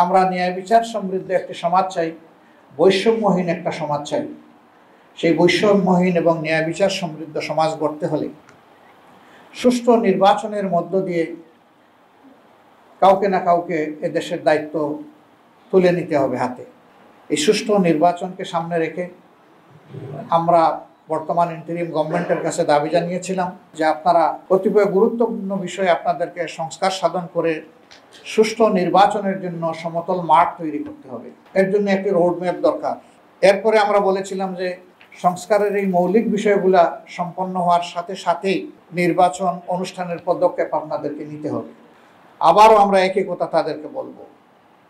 আমরা ন্যায় বিচার সমৃদ্ধ একটি সমাজ চাই, বৈষম্যহীন একটা সমাজ চাই। সেই বৈষম্যহীন এবং ন্যায় বিচার সমৃদ্ধ সমাজ গড়তে হলে সুষ্ঠু নির্বাচনের মধ্য দিয়ে কাউকে না কাউকে এদেশের দায়িত্ব তুলে নিতে হবে হাতে। এই সুষ্ঠু নির্বাচনকে সামনে রেখে আমরা বর্তমান ইন্টারিম গভর্নমেন্টের কাছে দাবি জানিয়েছিলাম যে আপনারা কতিপয় গুরুত্বপূর্ণ বিষয়ে আপনাদেরকে সংস্কার সাধন করে সুষ্ঠু নির্বাচনের জন্য সমতল মাঠ তৈরি করতে হবে। এর জন্য একটি রোডম্যাপ দরকার। এরপরে আমরা বলেছিলাম যে সংস্কারের এই মৌলিক বিষয়গুলা সম্পন্ন হওয়ার সাথে সাথেই নির্বাচন অনুষ্ঠানের পদক্ষেপ আপনাদেরকে নিতে হবে। আবারও আমরা একই কথা তাদেরকে বলবো।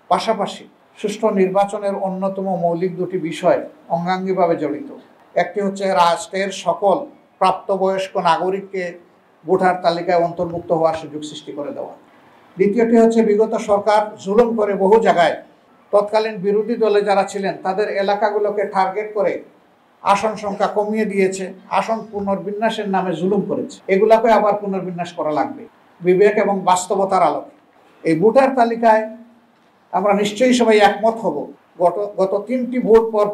পাশাপাশি সুষ্ঠু নির্বাচনের অন্যতম মৌলিক দুটি বিষয় অঙ্গাঙ্গিভাবে জড়িত। একটি হচ্ছে রাষ্ট্রের সকল প্রাপ্তবয়স্ক নাগরিককে ভোটার তালিকায় অন্তর্ভুক্ত হওয়ার সুযোগ সৃষ্টি করে দেওয়া। দ্বিতীয়টি হচ্ছে বিগত সরকার জুলুম করে বহু জায়গায় তৎকালীন বিরোধী দলে যারা ছিলেন তাদের এলাকাগুলোকে টার্গেট করে আসন সংখ্যা কমিয়ে দিয়েছে, আসন পুনর্বিন্যাসের নামে জুলুম করেছে। এগুলাকে আবার পুনর্বিন্যাস করা লাগবে বিবেক এবং বাস্তবতার আলোকে। এই ভোটার তালিকায় আমরা নিশ্চয়ই সবাই একমত হব। গত 3টি ভোট পর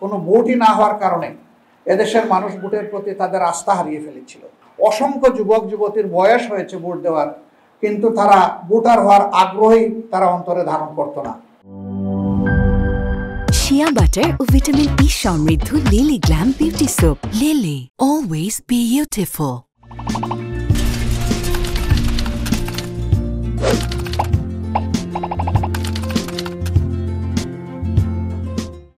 কোনো ভোটই না হওয়ার কারণে এদেশের মানুষ ভোটের প্রতি তাদের আস্থা হারিয়ে ফেলেছিল। অসংখ্য যুবক যুবতীর বয়স হয়েছে ভোট দেওয়ার, কিন্তু তারা ভোটার হওয়ার আগ্রহই তারা অন্তরে ধারণ করতো না। শিয়া বাটার ও ভিটামিন ই সমৃদ্ধ lily glam beauty soap. Lily, always beautiful.